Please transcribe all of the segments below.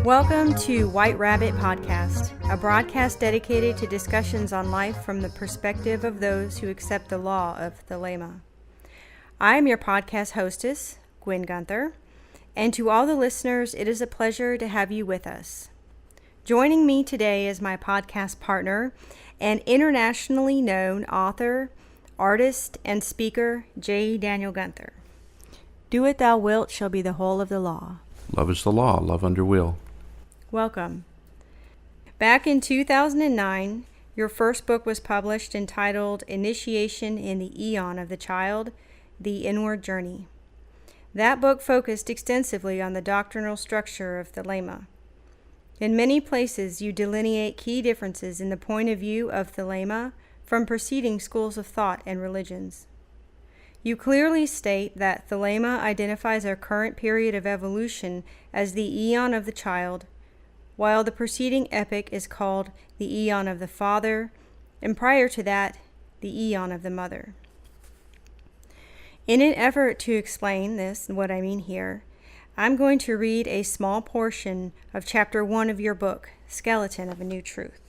Welcome to White Rabbit Podcast, a broadcast dedicated to discussions on life from the perspective of those who accept the law of Thelema. I am your podcast hostess, Gwen Gunther, and to all the listeners, it is a pleasure to have you with us. Joining me today is my podcast partner and internationally known author, artist, and speaker, J. Daniel Gunther. Do what thou wilt shall be the whole of the law. Love is the law, love under will. Welcome. Back in 2009, your first book was published entitled Initiation in the Aeon of the Child, The Inward Journey. That book focused extensively on the doctrinal structure of Thelema. In many places, you delineate key differences in the point of view of Thelema from preceding schools of thought and religions. You clearly state that Thelema identifies our current period of evolution as the Aeon of the Child, while the preceding epoch is called the Aeon of the Father, and prior to that, the Aeon of the Mother. In an effort to explain this, what I mean here, I'm going to read a small portion of Chapter 1 of your book, Skeleton of a New Truth.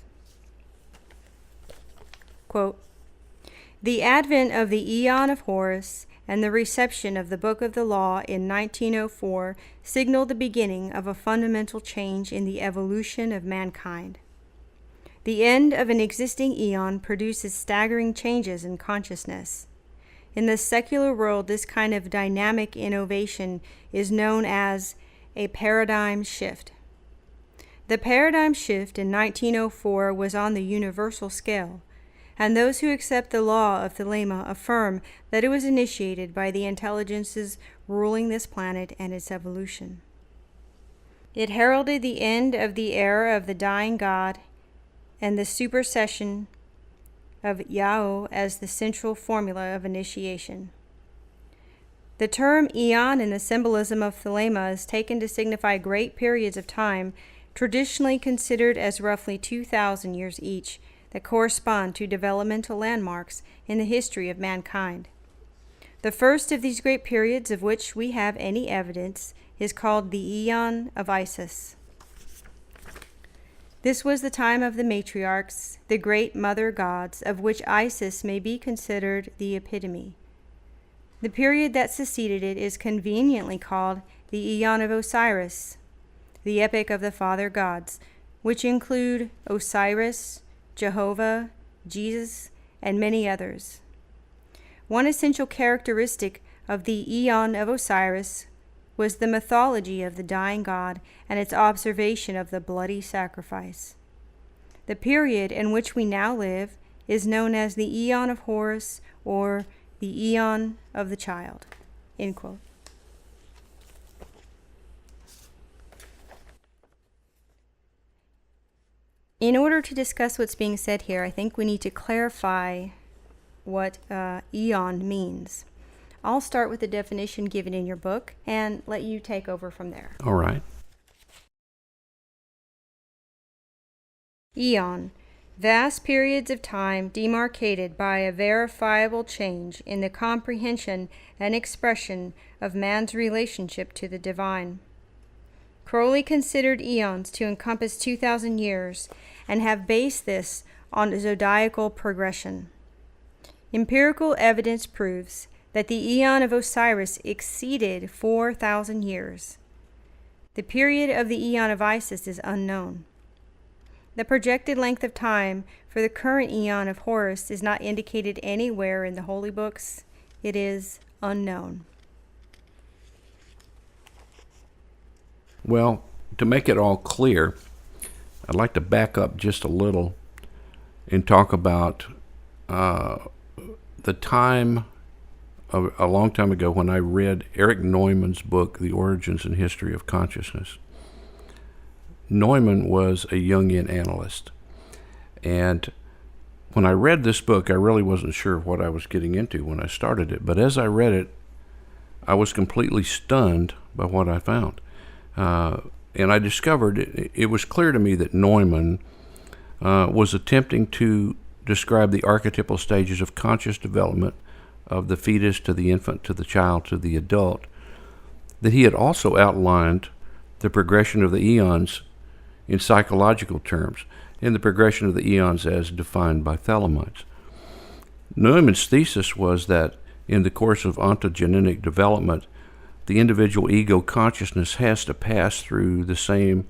Quote, "The advent of the Aeon of Horus and the reception of the Book of the Law in 1904 signaled the beginning of a fundamental change in the evolution of mankind. The end of an existing eon produces staggering changes in consciousness. In the secular world, this kind of dynamic innovation is known as a paradigm shift. The paradigm shift in 1904 was on the universal scale, and those who accept the law of Thelema affirm that it was initiated by the intelligences ruling this planet and its evolution. It heralded the end of the era of the dying god and the supersession of Yao as the central formula of initiation. The term eon in the symbolism of Thelema is taken to signify great periods of time traditionally considered as roughly 2,000 years each, that correspond to developmental landmarks in the history of mankind. The first of these great periods of which we have any evidence is called the Aeon of Isis. This was the time of the matriarchs, the great mother gods, of which Isis may be considered the epitome. The period that succeeded it is conveniently called the Aeon of Osiris, the epoch of the father gods, which include Osiris, Jehovah, Jesus, and many others. One essential characteristic of the Aeon of Osiris was the mythology of the dying god and its observation of the bloody sacrifice. The period in which we now live is known as the Aeon of Horus or the Aeon of the Child." End quote. In order to discuss what's being said here, I think we need to clarify what eon means. I'll start with the definition given in your book and let you take over from there. All right. Eon, vast periods of time demarcated by a verifiable change in the comprehension and expression of man's relationship to the divine. Crowley considered eons to encompass 2,000 years and have based this on zodiacal progression. Empirical evidence proves that the Aeon of Osiris exceeded 4,000 years. The period of the Aeon of Isis is unknown. The projected length of time for the current Aeon of Horus is not indicated anywhere in the holy books. It is unknown. Well, to make it all clear, I'd like to back up just a little and talk about the time a long time ago when I read Erich Neumann's book, The Origins and History of Consciousness. Neumann was a Jungian analyst, and when I read this book, I really wasn't sure what I was getting into when I started it, but as I read it, I was completely stunned by what I found. And I discovered it was clear to me that Neumann was attempting to describe the archetypal stages of conscious development of the fetus to the infant to the child to the adult, that he had also outlined the progression of the eons in psychological terms, in the progression of the eons as defined by Thelemites. Neumann's thesis was that in the course of ontogenetic development, the individual ego consciousness has to pass through the same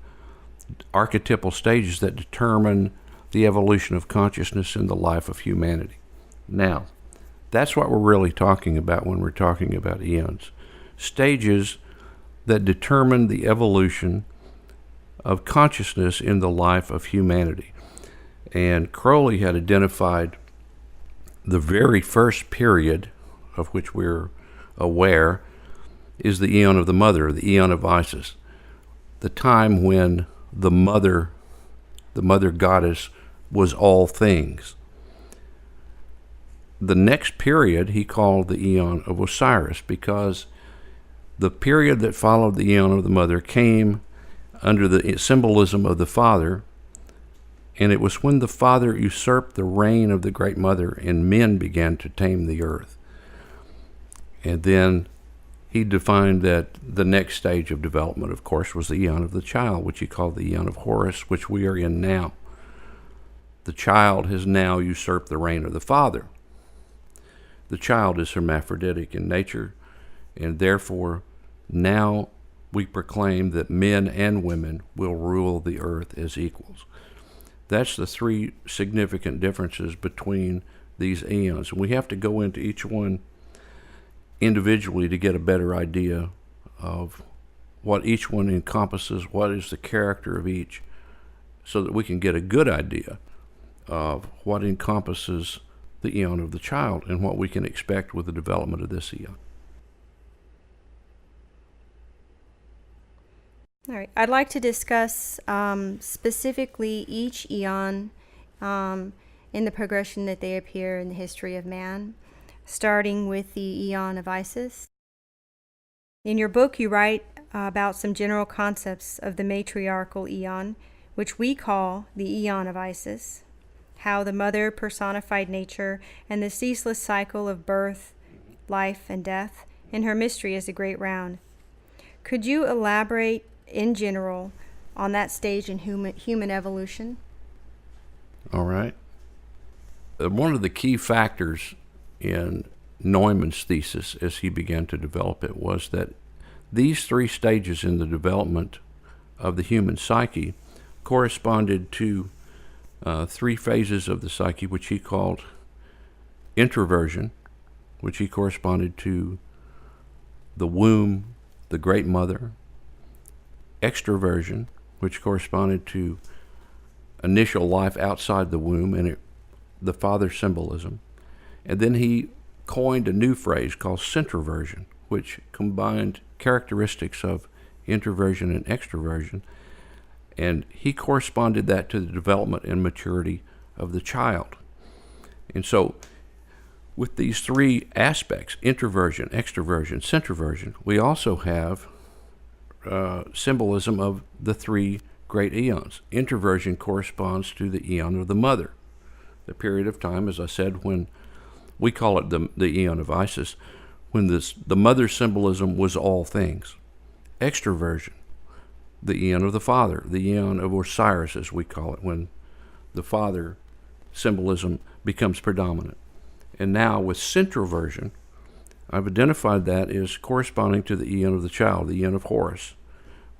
archetypal stages that determine the evolution of consciousness in the life of humanity. Now, that's what we're really talking about when we're talking about eons. Stages that determine the evolution of consciousness in the life of humanity. And Crowley had identified the very first period of which we're aware is the Aeon of the Mother, the Aeon of Isis, the time when the mother goddess, was all things. The next period he called the Aeon of Osiris, because the period that followed the Aeon of the Mother came under the symbolism of the Father, and it was when the Father usurped the reign of the Great Mother and men began to tame the earth. And then he defined that the next stage of development, of course, was the Aeon of the Child, which he called the Aeon of Horus, which we are in now. The child has now usurped the reign of the Father. The child is hermaphroditic in nature, and therefore now we proclaim that men and women will rule the earth as equals. That's the three significant differences between these eons. And we have to go into each one individually to get a better idea of what each one encompasses, what is the character of each, so that we can get a good idea of what encompasses the Aeon of the Child and what we can expect with the development of this eon. All right. I'd like to discuss specifically each eon in the progression that they appear in the history of man, starting with the Aeon of Isis. In your book, you write about some general concepts of the matriarchal eon, which we call the Aeon of Isis, how the mother personified nature and the ceaseless cycle of birth, life, and death, and her mystery is the great round. Could you elaborate in general on that stage in human evolution? All right. One of the key factors in Neumann's thesis as he began to develop it was that these three stages in the development of the human psyche corresponded to three phases of the psyche, which he called introversion, which he corresponded to the womb, the Great Mother; extroversion, which corresponded to initial life outside the womb and the father symbolism. And then he coined a new phrase called centroversion, which combined characteristics of introversion and extroversion. And he corresponded that to the development and maturity of the child. And so with these three aspects, introversion, extroversion, centroversion, we also have symbolism of the three great eons. Introversion corresponds to the Aeon of the Mother, the period of time, as I said, when we call it the Aeon of Isis, when the mother symbolism was all things. Extroversion, the Aeon of the Father, the Aeon of Osiris, as we call it, when the father symbolism becomes predominant. And now with centroversion, I've identified that as corresponding to the Aeon of the Child, the Aeon of Horus,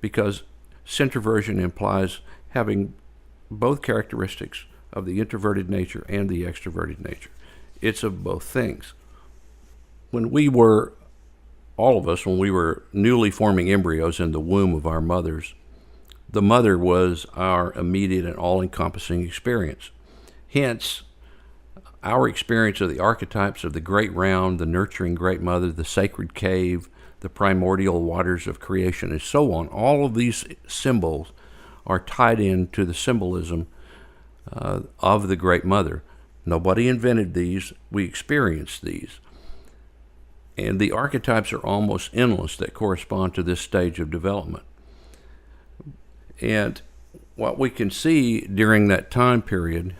because centroversion implies having both characteristics of the introverted nature and the extroverted nature. It's of both things. When we were, all of us, when we were newly forming embryos in the womb of our mothers, the mother was our immediate and all-encompassing experience. Hence, our experience of the archetypes of the great round, the nurturing great mother, the sacred cave, the primordial waters of creation, and so on, all of these symbols are tied into the symbolism of the great mother. Nobody invented these, we experienced these. And the archetypes are almost endless that correspond to this stage of development. And what we can see during that time period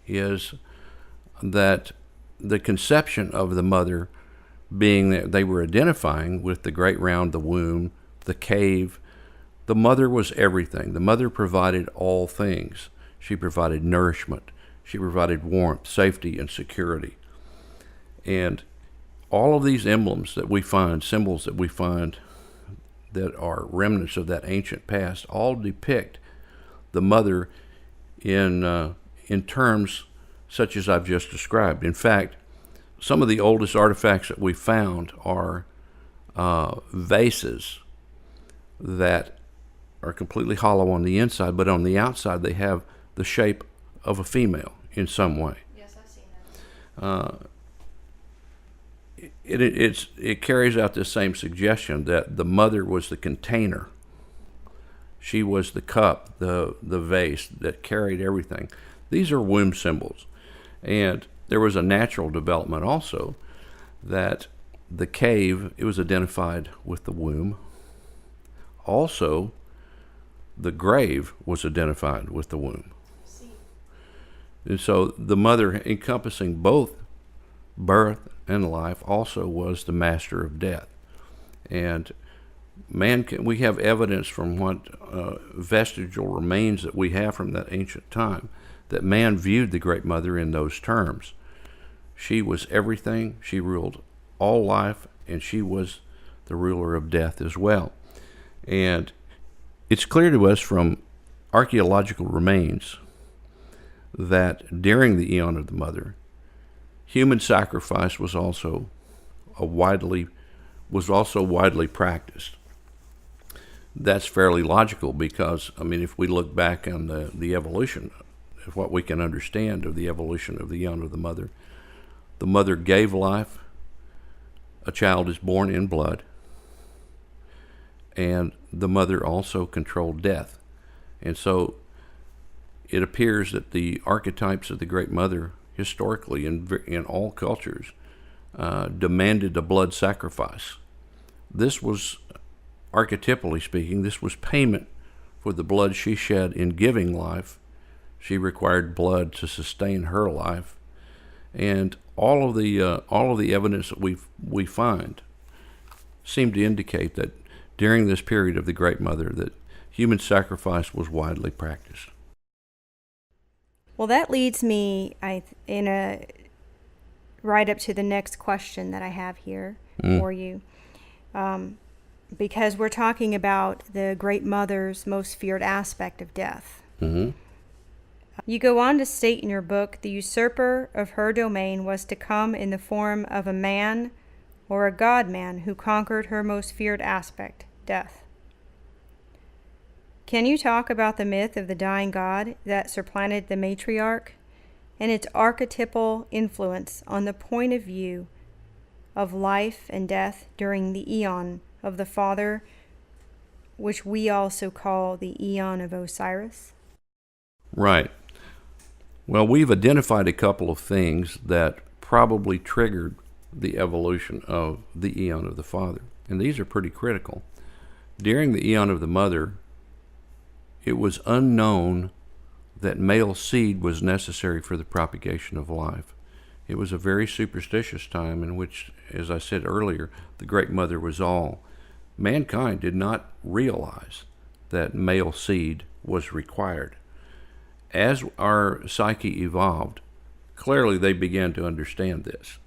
is that the conception of the mother being that they were identifying with the great round, the womb, the cave, The mother was everything. The mother provided all things. She provided nourishment. She provided warmth, safety, and security. And all of these emblems that we find, symbols that we find that are remnants of that ancient past, all depict the mother in terms such as I've just described. In fact, some of the oldest artifacts that we found are vases that are completely hollow on the inside, but on the outside they have the shape of a female in some way. Yes, I've seen that. It carries out this same suggestion that the mother was the container. She was the cup, the vase that carried everything. These are womb symbols. And there was a natural development also that the cave, it was identified with the womb. Also, the grave was identified with the womb. And so the mother, encompassing both birth and life, also was the master of death. And we have evidence from what vestigial remains that we have from that ancient time that man viewed the Great Mother in those terms. She was everything. She ruled all life, and she was the ruler of death as well. And it's clear to us from archaeological remains that during the Aeon of the Mother, human sacrifice was also widely practiced. That's fairly logical because, if we look back on the evolution of what we can understand of the evolution of the Aeon of the mother gave life, a child is born in blood, and the mother also controlled death. And so it appears that the archetypes of the Great Mother, historically in all cultures, demanded a blood sacrifice. This was, archetypally speaking, this was payment for the blood she shed in giving life. She required blood to sustain her life, and all of the evidence that we find seem to indicate that during this period of the Great Mother, that human sacrifice was widely practiced. Well, that leads me right up to the next question that I have here for you. Because we're talking about the Great Mother's most feared aspect of death. Mm-hmm. You go on to state in your book, the usurper of her domain was to come in the form of a man or a god-man who conquered her most feared aspect, death. Can you talk about the myth of the dying god that supplanted the matriarch and its archetypal influence on the point of view of life and death during the Aeon of the Father, which we also call the Aeon of Osiris? Right. Well, we've identified a couple of things that probably triggered the evolution of the Aeon of the Father, and these are pretty critical. During the Aeon of the Mother, it was unknown that male seed was necessary for the propagation of life. It was a very superstitious time in which, as I said earlier, the Great Mother was all. Mankind did not realize that male seed was required. As our psyche evolved, clearly they began to understand this.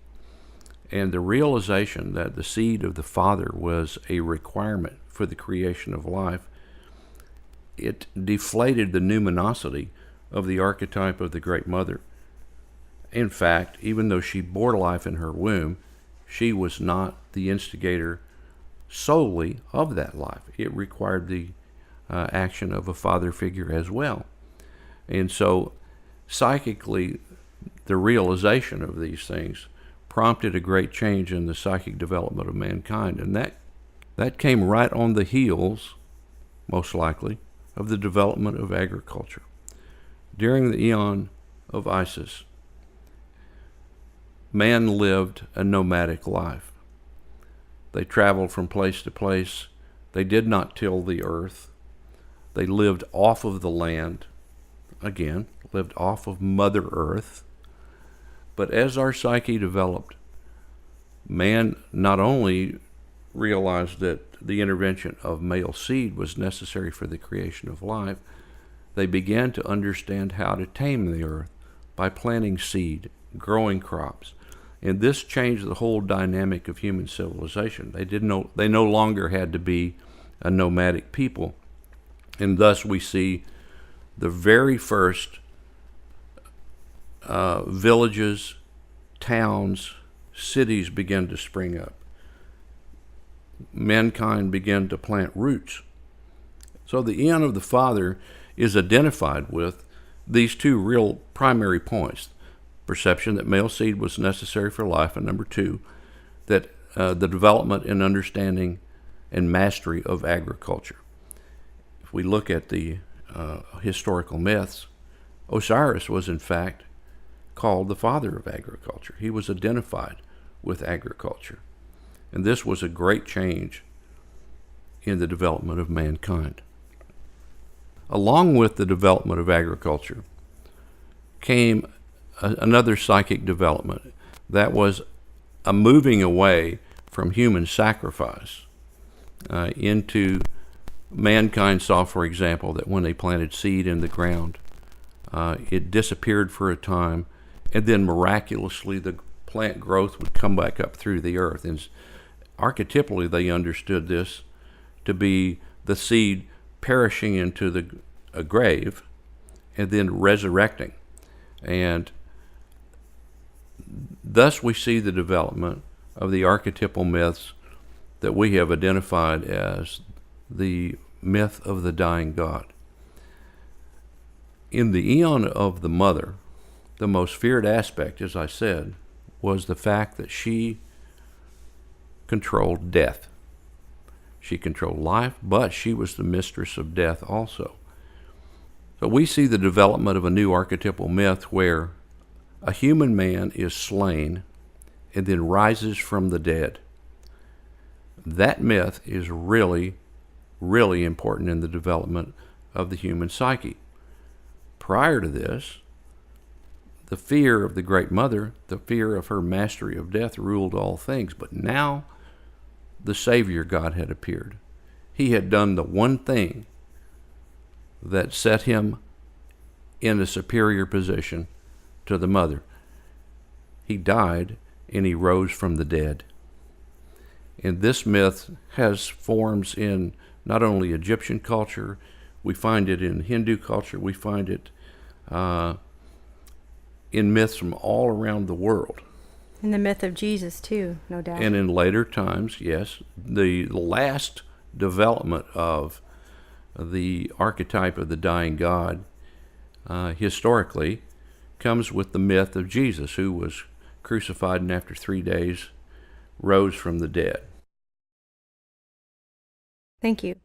And the realization that the seed of the Father was a requirement for the creation of life, it deflated the numinosity of the archetype of the Great Mother. In fact, even though she bore life in her womb, she was not the instigator solely of that life. It required the action of a father figure as well. And so, psychically, the realization of these things prompted a great change in the psychic development of mankind. And that came right on the heels, most likely, of the development of agriculture. During the Aeon of Isis, man lived a nomadic life. They traveled from place to place. They did not till the earth. They lived off of the land. Again, lived off of Mother Earth. But as our psyche developed, man not only realized that the intervention of male seed was necessary for the creation of life, they began to understand how to tame the earth by planting seed, growing crops. And this changed the whole dynamic of human civilization. They no longer had to be a nomadic people. And thus we see the very first villages, towns, cities began to spring up. Mankind began to plant roots. So the Aeon of the Father is identified with these two real primary points: perception that male seed was necessary for life, and number two, that the development and understanding and mastery of agriculture. If we look at the historical myths, Osiris was in fact called the father of agriculture. He was identified with agriculture. And this was a great change in the development of mankind. Along with the development of agriculture came another psychic development. That was a moving away from human sacrifice into mankind saw, for example, that when they planted seed in the ground, it disappeared for a time, and then miraculously the plant growth would come back up through the earth. And archetypally, they understood this to be the seed perishing into a grave and then resurrecting. And thus we see the development of the archetypal myths that we have identified as the myth of the dying God. In the Aeon of the Mother, the most feared aspect, as I said, was the fact that she controlled death. She controlled life, but she was the mistress of death also. So we see the development of a new archetypal myth where a human man is slain and then rises from the dead. That myth is really, really important in the development of the human psyche. Prior to this, the fear of the Great Mother, the fear of her mastery of death ruled all things. But now the Savior God had appeared. He had done the one thing that set him in a superior position to the mother. He died and he rose from the dead. And this myth has forms in not only Egyptian culture, we find it in Hindu culture, we find it in myths from all around the world. In the myth of Jesus, too, no doubt. And in later times, yes, the last development of the archetype of the dying God historically comes with the myth of Jesus, who was crucified and after 3 days rose from the dead. Thank you.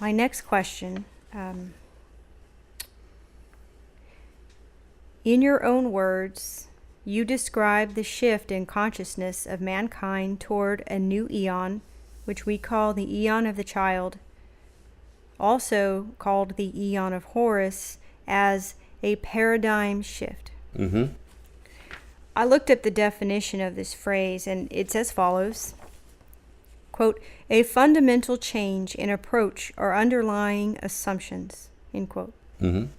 My next question. In your own words, you describe the shift in consciousness of mankind toward a new eon, which we call the Aeon of the Child, also called the Aeon of Horus, as a paradigm shift. Mm-hmm. I looked up the definition of this phrase, and it's as follows. Quote, a fundamental change in approach or underlying assumptions, end quote. Mm-hmm.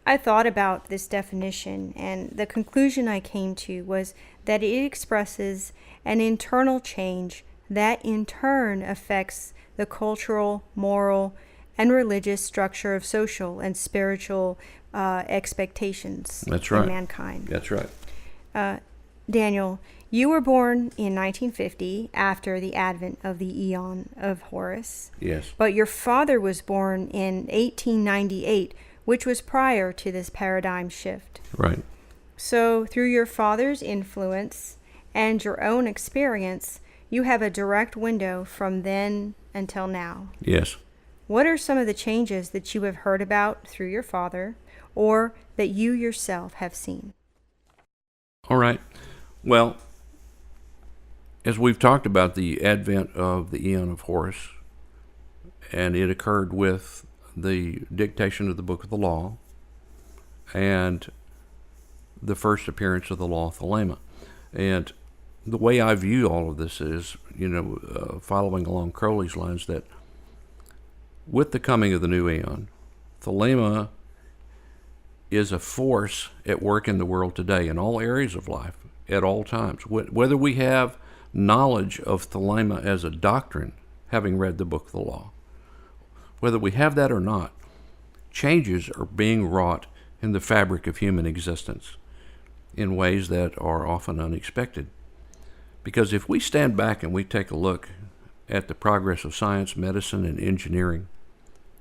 I thought about this definition, and the conclusion I came to was that it expresses an internal change that in turn affects the cultural, moral, and religious structure of social and spiritual expectations That's right. in mankind. That's right. Daniel, you were born in 1950 after the advent of the Aeon of Horus. Yes. But your father was born in 1898, which was prior to this paradigm shift. Right. So through your father's influence and your own experience, you have a direct window from then until now. Yes. What are some of the changes that you have heard about through your father, or that you yourself have seen? All right. Well, as we've talked about the advent of the Aeon of Horus, and it occurred with the dictation of the Book of the Law and the first appearance of the law Thelema. And the way I view all of this is, following along Crowley's lines, that with the coming of the new aeon, Thelema is a force at work in the world today in all areas of life at all times. Whether we have knowledge of Thelema as a doctrine, having read the book of the law, whether we have that or not, changes are being wrought in the fabric of human existence in ways that are often unexpected. Because if we stand back and we take a look at the progress of science, medicine, and engineering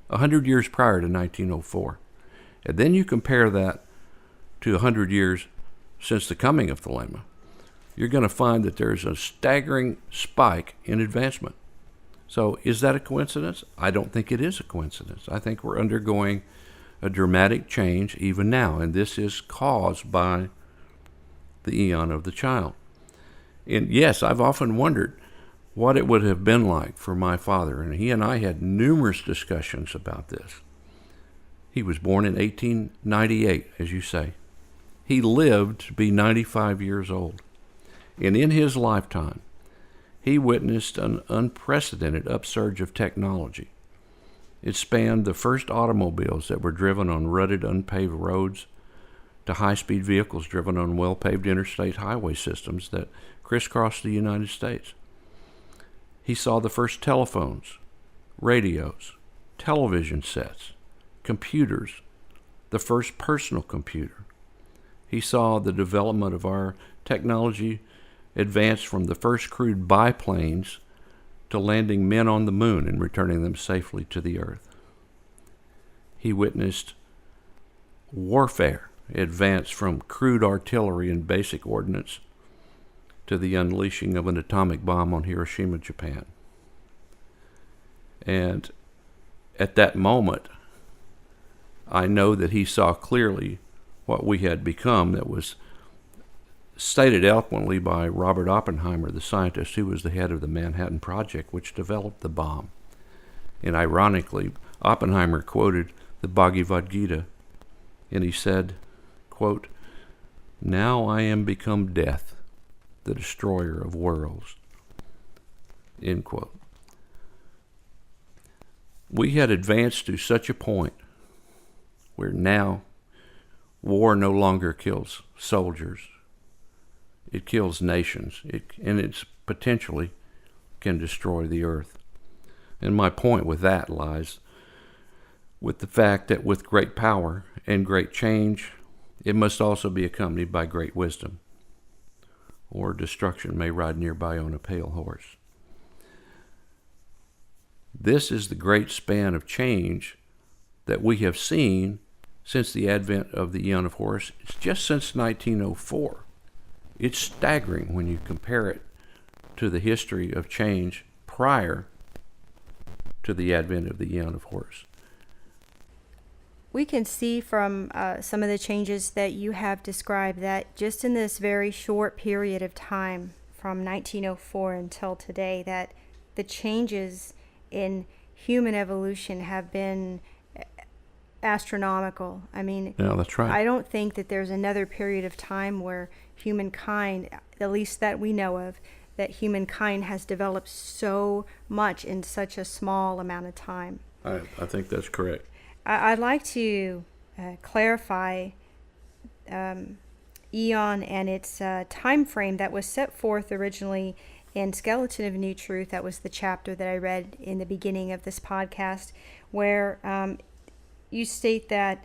100 years prior to 1904, and then you compare that to 100 years since the coming of Thelema, you're going to find that there's a staggering spike in advancement. So is that a coincidence? I don't think it is a coincidence. I think we're undergoing a dramatic change even now, and this is caused by the eon of the child. And yes, I've often wondered what it would have been like for my father, and he and I had numerous discussions about this. He was born in 1898, as you say. He lived to be 95 years old. And in his lifetime, he witnessed an unprecedented upsurge of technology. It spanned the first automobiles that were driven on rutted, unpaved roads to high-speed vehicles driven on well-paved interstate highway systems that crisscrossed the United States. He saw the first telephones, radios, television sets, computers, the first personal computer. He saw the development of our technology advance from the first crude biplanes to landing men on the moon and returning them safely to the earth. He witnessed warfare advance from crude artillery and basic ordnance to the unleashing of an atomic bomb on Hiroshima, Japan. And at that moment, I know that he saw clearly what we had become, that was stated eloquently by Robert Oppenheimer, the scientist who was the head of the Manhattan Project, which developed the bomb. And ironically, Oppenheimer quoted the Bhagavad Gita, and he said, quote, "Now I am become death, the destroyer of worlds," end quote. We had advanced to such a point where now war no longer kills soldiers. It kills nations, and it potentially can destroy the earth. And my point with that lies with the fact that with great power and great change, it must also be accompanied by great wisdom, or destruction may ride nearby on a pale horse. This is the great span of change that we have seen since the advent of the Aeon of Horus. It's just since 1904. It's staggering when you compare it to the history of change prior to the advent of the Aeon of Horus. We can see from some of the changes that you have described that just in this very short period of time, from 1904 until today, that the changes in human evolution have been astronomical. I mean, yeah, that's right. I don't think that there's another period of time where humankind, at least that we know of, that humankind has developed so much in such a small amount of time. I think that's correct. I'd like to clarify Aeon and its time frame that was set forth originally in Skeleton of New Truth. That was the chapter that I read in the beginning of this podcast, where you state that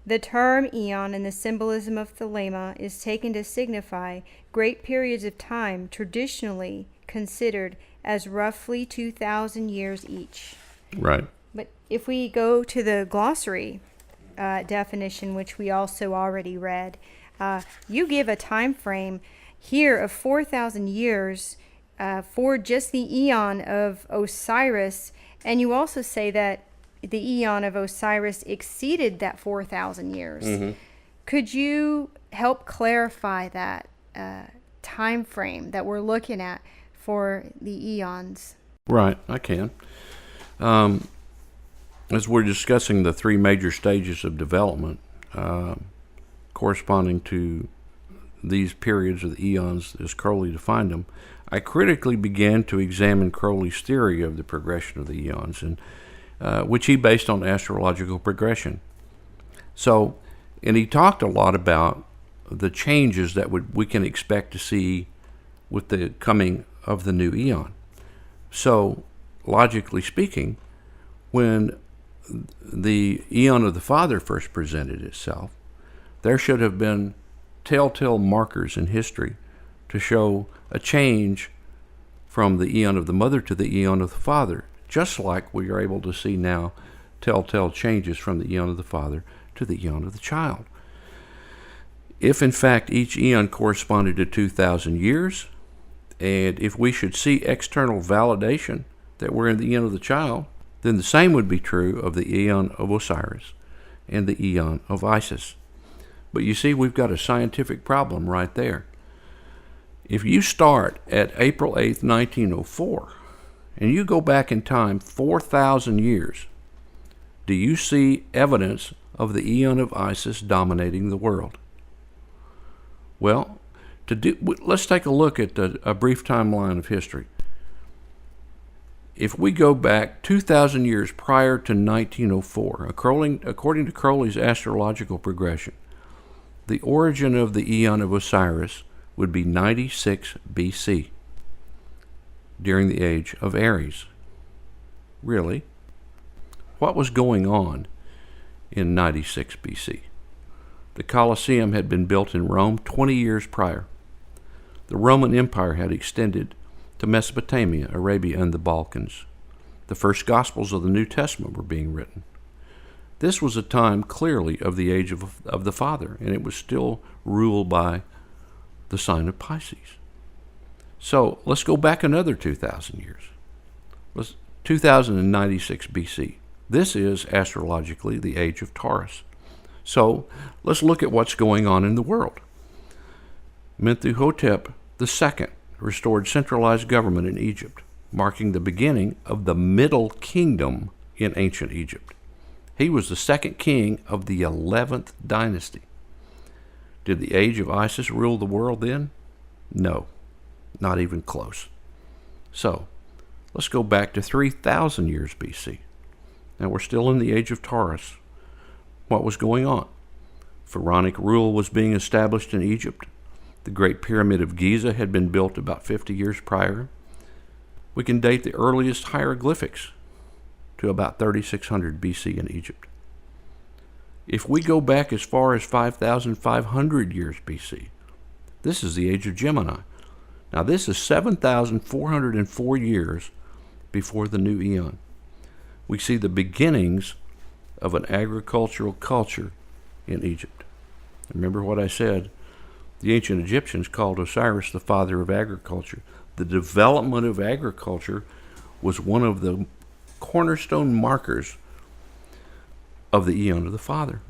the term Aeon and the symbolism of Thelema is taken to signify great periods of time traditionally considered as roughly 2,000 years each. Right. But if we go to the glossary definition, which we also already read, you give a time frame here of 4,000 years for just the Aeon of Osiris, and you also say that the Aeon of Osiris exceeded that 4,000 years. Mm-hmm. Could you help clarify that time frame that we're looking at for the eons? Right, I can. As we're discussing the three major stages of development corresponding to these periods of the eons as Crowley defined them, I critically began to examine Crowley's theory of the progression of the eons, and which he based on astrological progression. So, and he talked a lot about the changes that we can expect to see with the coming of the new eon. So, logically speaking, when the Aeon of the Father first presented itself, there should have been telltale markers in history to show a change from the Aeon of the Mother to the Aeon of the Father, just like we are able to see now telltale changes from the Aeon of the Father to the Aeon of the Child. If in fact each Aeon corresponded to 2,000 years, and if we should see external validation that we're in the Aeon of the Child, then the same would be true of the Aeon of Osiris and the Aeon of Isis. But you see, we've got a scientific problem right there. If you start at April 8th, 1904, and you go back in time 4,000 years, do you see evidence of the Aeon of Isis dominating the world? Well, let's take a look at a brief timeline of history. If we go back 2,000 years prior to 1904, according to Crowley's astrological progression, the origin of the Aeon of Osiris would be 96 BC, during the age of Aries. Really? What was going on in 96 BC? The Colosseum had been built in Rome 20 years prior. The Roman Empire had extended to Mesopotamia, Arabia, and the Balkans. The first Gospels of the New Testament were being written. This was a time clearly of the age of the Father, and it was still ruled by the sign of Pisces. So let's go back another 2,000 years. 2096 BC. This is astrologically the age of Taurus. So let's look at what's going on in the world. Mentuhotep II restored centralized government in Egypt, marking the beginning of the Middle Kingdom in ancient Egypt. He was the second king of the 11th dynasty. Did the age of Isis rule the world then? No, not even close. So, let's go back to 3,000 years BC. Now we're still in the age of Taurus. What was going on? Pharaonic rule was being established in Egypt. The Great Pyramid of Giza had been built about 50 years prior. We can date the earliest hieroglyphics to about 3600 BC in Egypt. If we go back as far as 5,500 years BC, this is the age of Gemini. Now this is 7,404 years before the new Aeon. We see the beginnings of an agricultural culture in Egypt. Remember what I said? The ancient Egyptians called Osiris the father of agriculture. The development of agriculture was one of the cornerstone markers of the Aeon of the Father.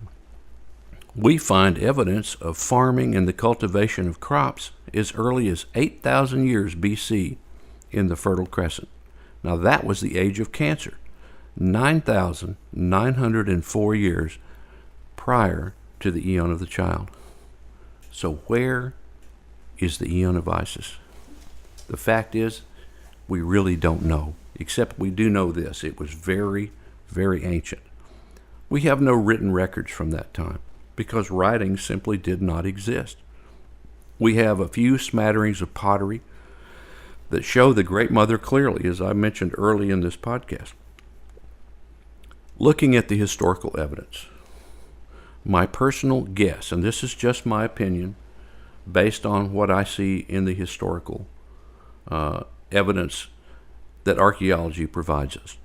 We find evidence of farming and the cultivation of crops as early as 8,000 years BC in the Fertile Crescent. Now that was the age of Cancer, 9,904 years prior to the Aeon of the Child. So where is the Aeon of Isis? The fact is, we really don't know, except we do know this. It was very, very ancient. We have no written records from that time because writing simply did not exist. We have a few smatterings of pottery that show the Great Mother clearly, as I mentioned early in this podcast. Looking at the historical evidence, my personal guess, and this is just my opinion based on what I see in the historical evidence that archaeology provides us.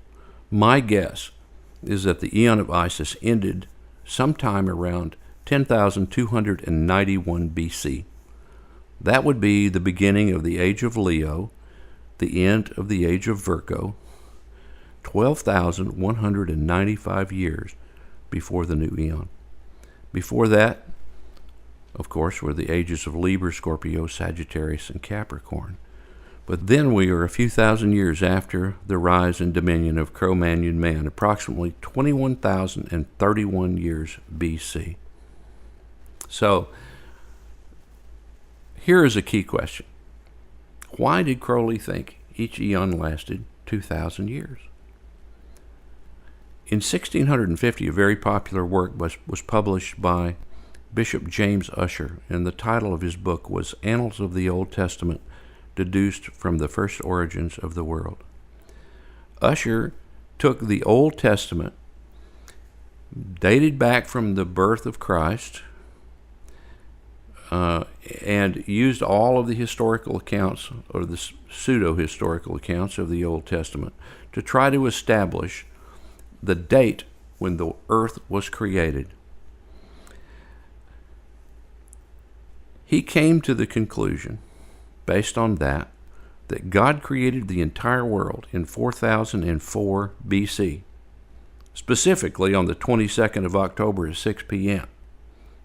My guess is that the Aeon of Isis ended sometime around 10,291 BC. That would be the beginning of the age of Leo, the end of the age of Virgo, 12,195 years before the new Aeon. Before that, of course, were the ages of Libra, Scorpio, Sagittarius, and Capricorn. But then we are a few thousand years after the rise and dominion of Cro-Magnon man, approximately 21,031 years BC. So, Here is a key question. Why did Crowley think each eon lasted 2,000 years? In 1650, a very popular work was published by Bishop James Ussher, and the title of his book was Annals of the Old Testament Deduced from the First Origins of the World. Ussher took the Old Testament, dated back from the birth of Christ, and used all of the historical accounts, or the pseudo-historical accounts of the Old Testament, to try to establish the date when the earth was created. He came to the conclusion, based on that God created the entire world in 4004 BC, specifically on the 22nd of October at 6 p.m.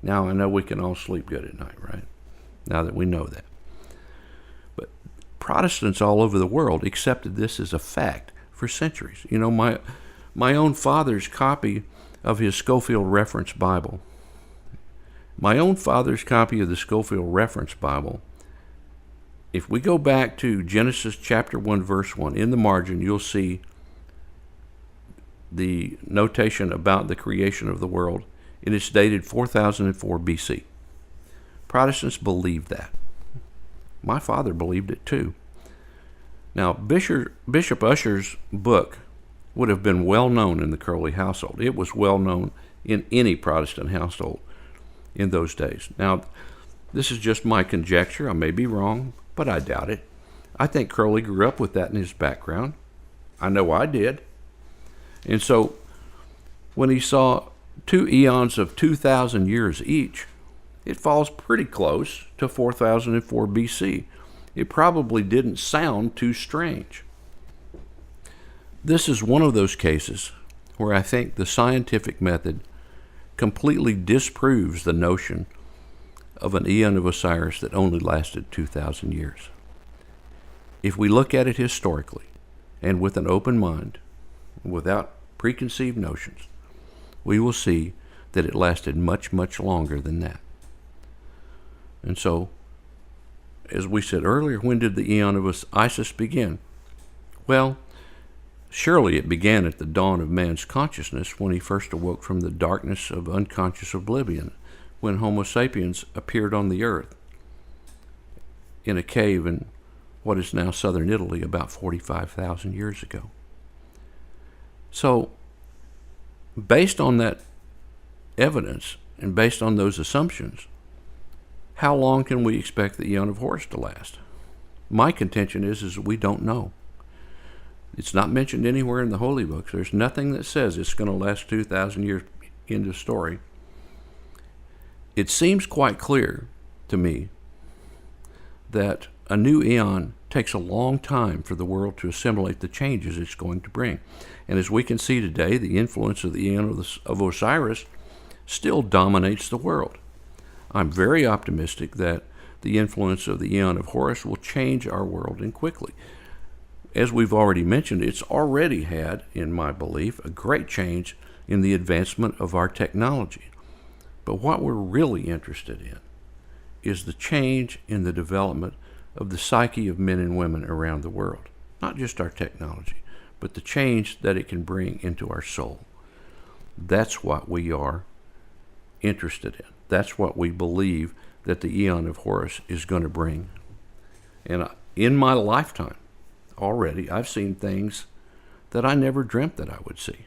Now, I know we can all sleep good at night, right? Now that we know that. But Protestants all over the world accepted this as a fact for centuries. You know, my own father's copy of his Schofield Reference Bible, if we go back to Genesis chapter 1, verse 1, in the margin, you'll see the notation about the creation of the world, and it's dated 4004 BC. Protestants believed that. My father believed it too. Now, Bishop Ussher's book would have been well known in the Crowley household. It was well known in any Protestant household in those days. Now, this is just my conjecture. I may be wrong, but I doubt it. I think Crowley grew up with that in his background. I know I did. And so when he saw 2 eons of 2,000 years each, it falls pretty close to 4004 BC. It probably didn't sound too strange. This is one of those cases where I think the scientific method completely disproves the notion of an Aeon of Osiris that only lasted 2,000 years. If we look at it historically and with an open mind, without preconceived notions, we will see that it lasted much, much longer than that. And so, as we said earlier, when did the Aeon of Isis begin? Well, surely it began at the dawn of man's consciousness, when he first awoke from the darkness of unconscious oblivion, when Homo sapiens appeared on the earth in a cave in what is now southern Italy about 45,000 years ago. So, based on that evidence and based on those assumptions, how long can we expect the Aeon of Horus to last? My contention is we don't know. It's not mentioned anywhere in the holy books. There's nothing that says it's going to last 2,000 years. End of story. It seems quite clear to me that a new eon takes a long time for the world to assimilate the changes it's going to bring. And as we can see today, the influence of the Aeon of Osiris still dominates the world. I'm very optimistic that the influence of the Aeon of Horus will change our world, and quickly. As we've already mentioned, it's already had, in my belief, a great change in the advancement of our technology. But what we're really interested in is the change in the development of the psyche of men and women around the world. Not just our technology, but the change that it can bring into our soul. That's what we are interested in. That's what we believe that the Aeon of Horus is going to bring. And in my lifetime, already, I've seen things that I never dreamt that I would see.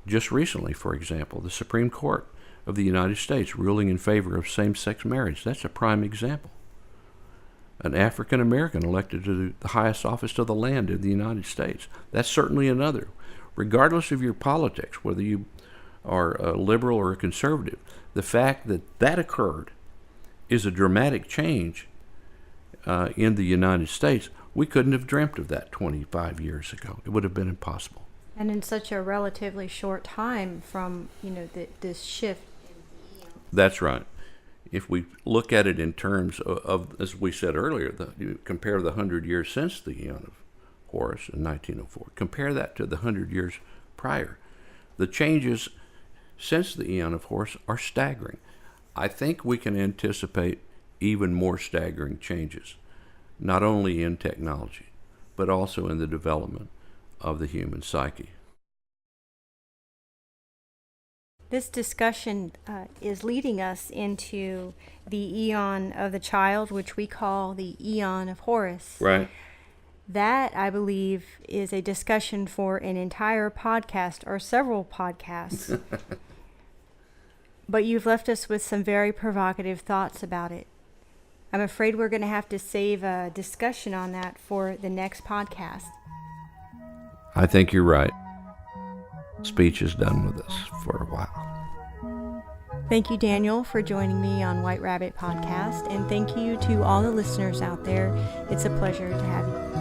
Just recently, for example, the Supreme Court of the United States ruling in favor of same-sex marriage. That's a prime example. An African American elected to the highest office of the land in the United States. That's certainly another. Regardless of your politics, whether you are a liberal or a conservative, the fact that that occurred is a dramatic change in the United States. We couldn't have dreamt of that 25 years ago. It would have been impossible. And in such a relatively short time from, this shift. That's right. If we look at it in terms of as we said earlier, you compare the 100 years since the Aeon of Horus in 1904, compare that to the 100 years prior. The changes since the Aeon of Horus are staggering. I think we can anticipate even more staggering changes, not only in technology, but also in the development of the human psyche. This discussion is leading us into the Aeon of the Child, which we call the Aeon of Horus. Right. That, I believe, is a discussion for an entire podcast or several podcasts. But you've left us with some very provocative thoughts about it. I'm afraid we're going to have to save a discussion on that for the next podcast. I think you're right. Speech is done with us for a while. Thank you, Daniel, for joining me on White Rabbit Podcast, and thank you to all the listeners out there. It's a pleasure to have you.